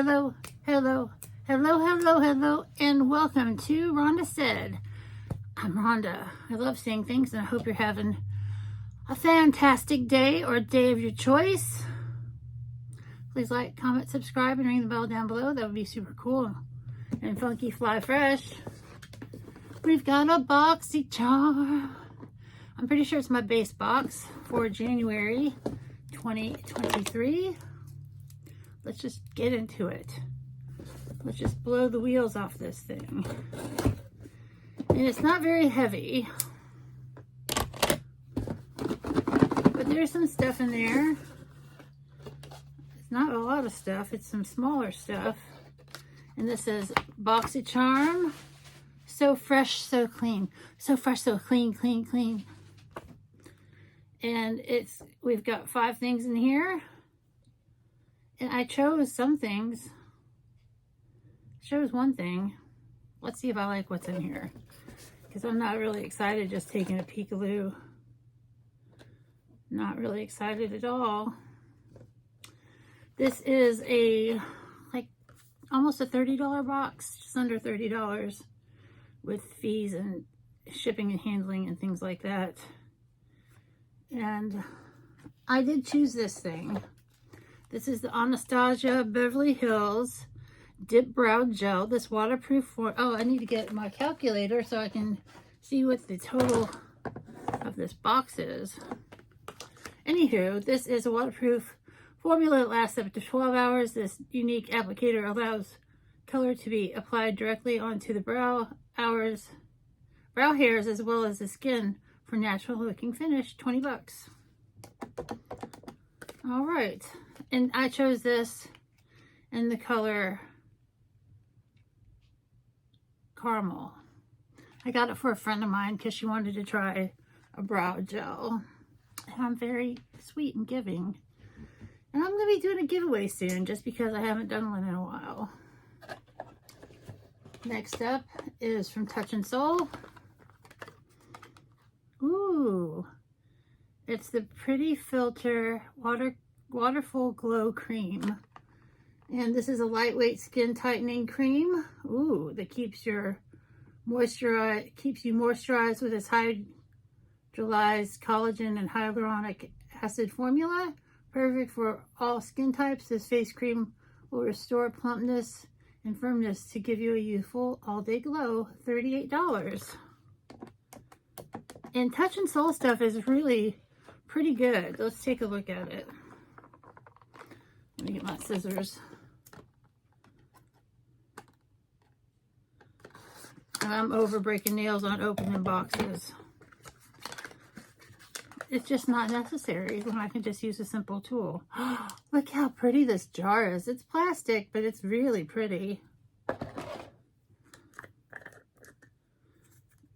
hello, hello, hello, hello, hello, and welcome to Rhonda Said. I'm Rhonda. I love saying things, and I hope you're having a fantastic day or day of your choice. Please like, comment, subscribe, and ring the bell down below. That would be super cool and funky, fly fresh. We've got a Boxycharm. I'm pretty sure it's my base box for January 2023. Let's just get into it. Let's just blow the wheels off this thing. And it's not very heavy, but there's some stuff in there. It's not a lot of stuff, it's some smaller stuff. And this says Boxycharm, so fresh, so clean. So fresh, so clean, clean, clean. And we've got 5 things in here. And I chose some things. I chose one thing. Let's see if I like what's in here. Because I'm not really excited just taking a peekaloo. Not really excited at all. This is almost a $30 box. Just under $30. With fees and shipping and handling and things like that. And I did choose this thing. This is the Anastasia Beverly Hills Dip Brow Gel. This waterproof form. Oh, I need to get my calculator so I can see what the total of this box is. Anywho, this is a waterproof formula that lasts up to 12 hours. This unique applicator allows color to be applied directly onto the brow hairs as well as the skin for natural looking finish. 20 bucks. All right. And I chose this in the color caramel. I got it for a friend of mine because she wanted to try a brow gel. And I'm very sweet and giving. And I'm going to be doing a giveaway soon just because I haven't done one in a while. Next up is from Touch and Soul. Ooh. It's the Pretty Filter Waterful Glow Cream. And this is a lightweight skin tightening cream. Ooh, that keeps you moisturized with its hydrolyzed collagen and hyaluronic acid formula. Perfect for all skin types. This face cream will restore plumpness and firmness to give you a youthful all-day glow. $38. And Touch and Soul stuff is really pretty good. Let's take a look at it. Let me get my scissors. I'm over breaking nails on opening boxes. It's just not necessary when I can just use a simple tool. Look how pretty this jar is. It's plastic, but it's really pretty.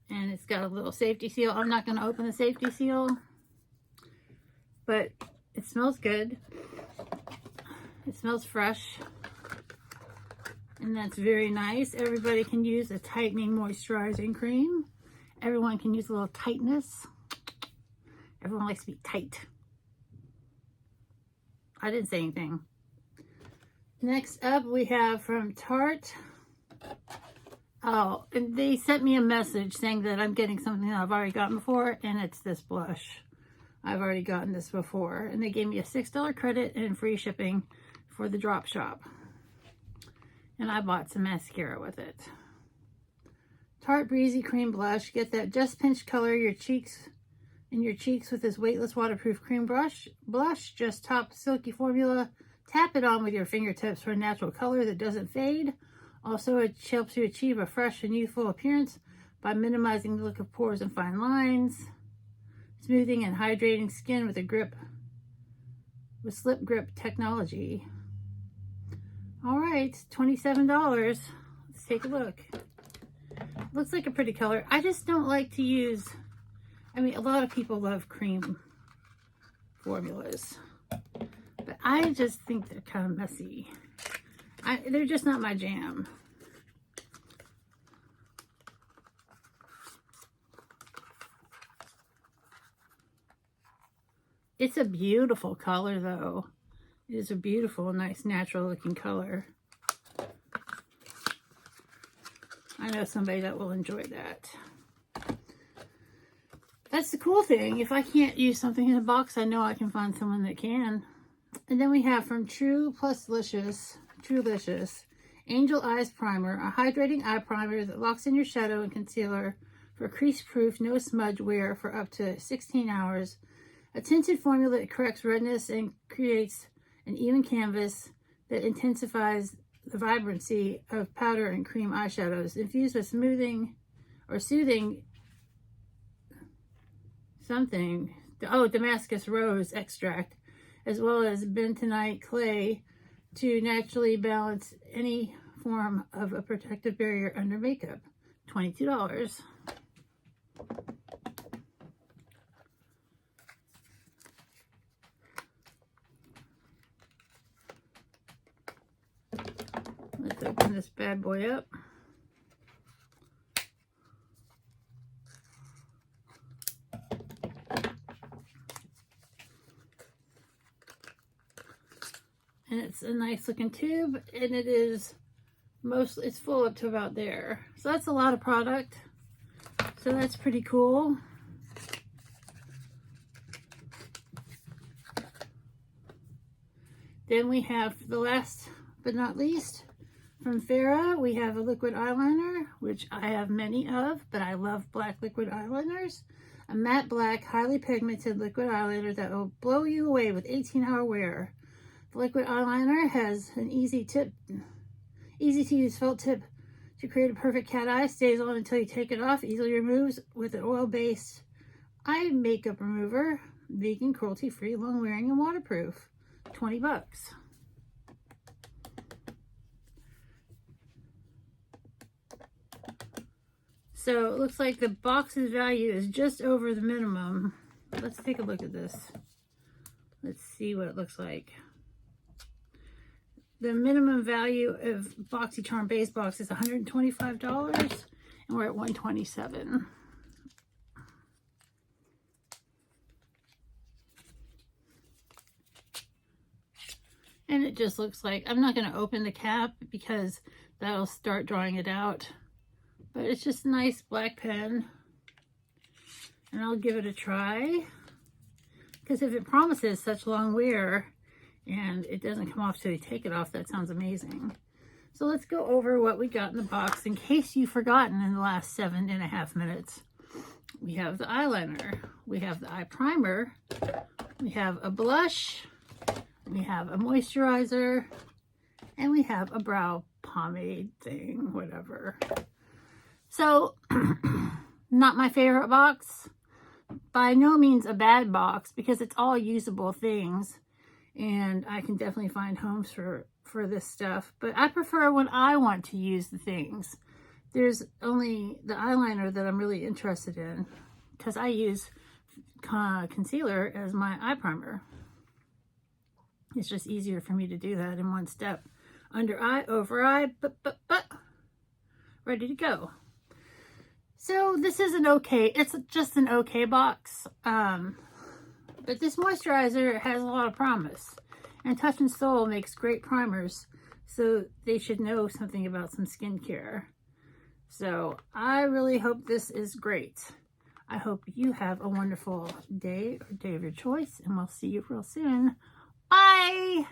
And it's got a little safety seal. I'm not going to open the safety seal, but it smells good. It smells fresh. And that's very nice. Everybody can use a tightening moisturizing cream. Everyone can use a little tightness. Everyone likes to be tight. I didn't say anything. Next up we have from Tarte. Oh, and they sent me a message saying that I'm getting something that I've already gotten before, and it's this blush. I've already gotten this before, and they gave me a $6 credit and free shipping for the drop shop. And I bought some mascara with it. Tarte Breezy Cream Blush. Get that just pinch color your cheeks with this weightless waterproof cream blush. Just top silky formula. Tap it on with your fingertips for a natural color that doesn't fade. Also, it helps you achieve a fresh and youthful appearance by minimizing the look of pores and fine lines. Smoothing and hydrating skin with slip grip technology. All right, $27. Let's take a look. Looks like a pretty color. I just don't like to use, a lot of people love cream formulas, but I just think they're kind of messy. They're just not my jam. It's a beautiful color though. It is a beautiful, nice, natural looking color. I know somebody that will enjoy that. That's the cool thing. If I can't use something in a box, I know I can find someone that can. And then we have from Trulicious, Angel Eyes Primer, a hydrating eye primer that locks in your shadow and concealer for crease-proof, no smudge wear for up to 16 hours. A tinted formula that corrects redness and creates an even canvas that intensifies the vibrancy of powder and cream eyeshadows, infused with soothing Damascus rose extract, as well as bentonite clay to naturally balance any form of a protective barrier under makeup. $22. Let's open this bad boy up. And it's a nice looking tube, and it's full up to about there. So that's a lot of product. So that's pretty cool. Then we have, the last but not least, from Farrah, we have a liquid eyeliner, which I have many of, but I love black liquid eyeliners. A matte black, highly pigmented liquid eyeliner that will blow you away with 18-hour wear. The liquid eyeliner has an easy to use felt tip to create a perfect cat eye. Stays on until you take it off. Easily removes with an oil-based eye makeup remover. Vegan, cruelty-free, long-wearing, and waterproof. $20. So it looks like the box's value is just over the minimum. Let's take a look at this. Let's see what it looks like. The minimum value of Boxycharm Base Box is $125, and we're at $127. And it just looks like, I'm not going to open the cap because that'll start drawing it out. But it's just a nice black pen. And I'll give it a try. Because if it promises such long wear and it doesn't come off till you take it off, that sounds amazing. So let's go over what we got in the box in case you've forgotten in the last 7.5 minutes. We have the eyeliner. We have the eye primer. We have a blush. We have a moisturizer. And we have a brow pomade thing, whatever. So, not my favorite box. By no means a bad box because it's all usable things. And I can definitely find homes for this stuff. But I prefer when I want to use the things. There's only the eyeliner that I'm really interested in because I use concealer as my eye primer. It's just easier for me to do that in one step. Under eye, over eye, but, ready to go. So this is it's just an okay box. But this moisturizer has a lot of promise. And Touch in Sol makes great primers. So they should know something about some skincare. So I really hope this is great. I hope you have a wonderful day or day of your choice. And we'll see you real soon. Bye!